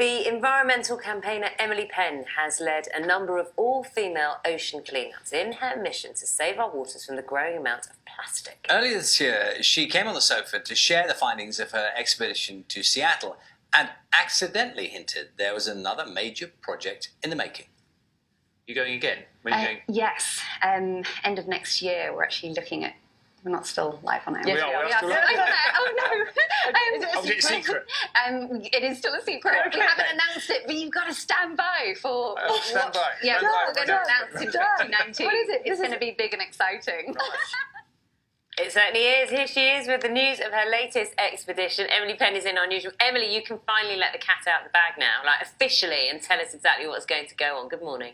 The environmental campaigner Emily Penn has led a number of all-female ocean cleanups in her mission to save our waters from the growing amount of plastic. Earlier this year, she came on the sofa to share the findings of her expedition to Seattle and accidentally hinted there was another major project in the making. You going again? When are you going? Yes, end of next year. We're actually looking at. We're not still live on it. Yes, we are. Oh no! Is it a secret? It is still a secret. Okay. We haven't announced it, but you've got to stand by for. Stand by. Yeah, Stand by. we're going to announce in 2019. What is it? It's going to be big and exciting. It certainly is. Here she is with the news of her latest expedition. Emily Penn is in our newsroom. Emily, you can finally let the cat out of the bag now, like officially, and tell us exactly what's going to go on. Good morning.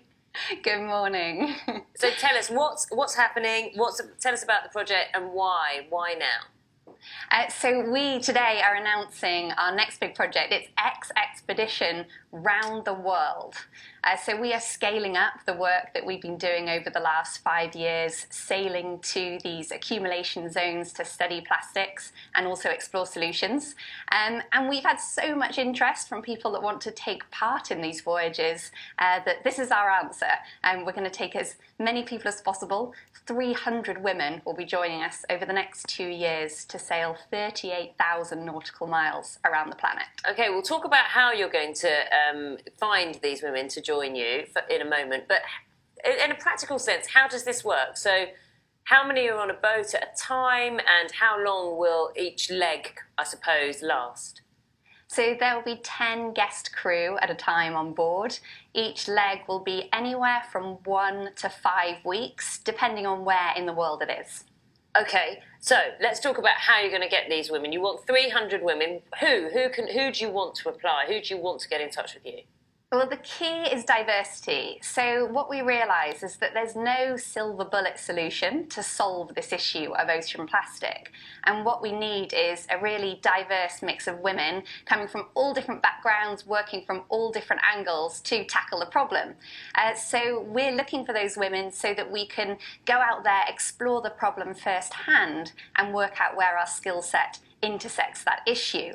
Good morning. So tell us what's happening. Tell us about the project and why. Why now? So we today are announcing our next big project. It's eXXpedition round the world. So we are scaling up the work that we've been doing over the last 5 years, sailing to these accumulation zones to study plastics and also explore solutions. And we've had so much interest from people that want to take part in these voyages that this is our answer. And we're going to take as many people as possible. 300 women will be joining us over the next 2 years to sail 38,000 nautical miles around the planet. Okay, we'll talk about how you're going to find these women to join you in a moment. But in a practical sense, how does this work? So how many are on a boat at a time, and how long will each leg, I suppose, last? So there will be 10 guest crew at a time on board. Each leg will be anywhere from 1 to 5 weeks, depending on where in the world it is. Okay, so let's talk about how you're going to get these women. You want 300 women. Who do you want to apply? Who do you want to get in touch with you? Well, the key is diversity. So what we realise is that there's no silver bullet solution to solve this issue of ocean plastic. And what we need is a really diverse mix of women coming from all different backgrounds, working from all different angles to tackle the problem. So we're looking for those women so that we can go out there, explore the problem firsthand, and work out where our skill set intersects that issue.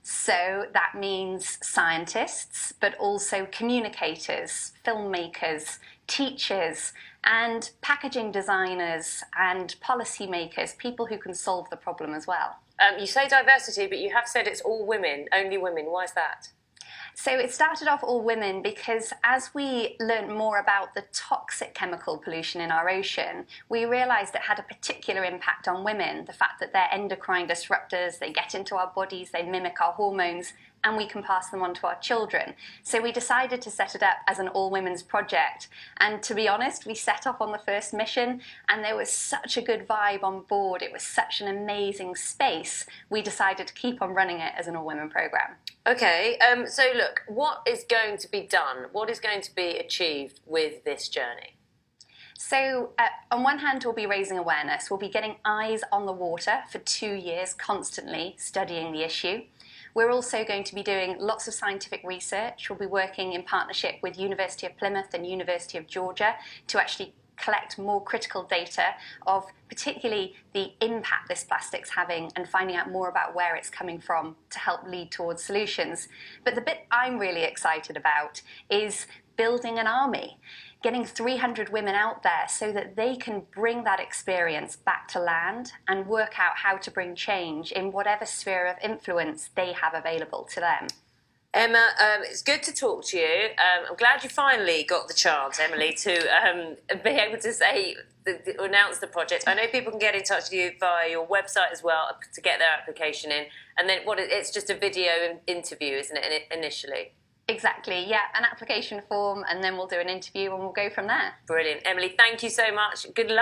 So that means scientists, but also communicators, filmmakers, teachers, and packaging designers and policymakers, people who can solve the problem as well. You say diversity, but you have said it's all women, only women. Why is that? So it started off all women because as we learned more about the toxic chemical pollution in our ocean, we realised it had a particular impact on women. The fact that they're endocrine disruptors, they get into our bodies, they mimic our hormones, and we can pass them on to our children. So we decided to set it up as an all-women's project. And to be honest, we set off on the first mission and there was such a good vibe on board. It was such an amazing space. We decided to keep on running it as an all-women programme. Okay, so look, what is going to be done? What is going to be achieved with this journey? So on one hand, we'll be raising awareness. We'll be getting eyes on the water for 2 years, constantly studying the issue. We're also going to be doing lots of scientific research. We'll be working in partnership with University of Plymouth and University of Georgia to actually collect more critical data of particularly the impact this plastic's having and finding out more about where it's coming from to help lead towards solutions. But the bit I'm really excited about is building an army, getting 300 women out there so that they can bring that experience back to land and work out how to bring change in whatever sphere of influence they have available to them. Emma, it's good to talk to you. I'm glad you finally got the chance, Emily, to be able to announce the project. I know people can get in touch with you via your website as well to get their application in. And then it's just a video interview, isn't it, initially? Exactly, yeah, an application form, and then we'll do an interview and we'll go from there. Brilliant. Emily, thank you so much. Good luck.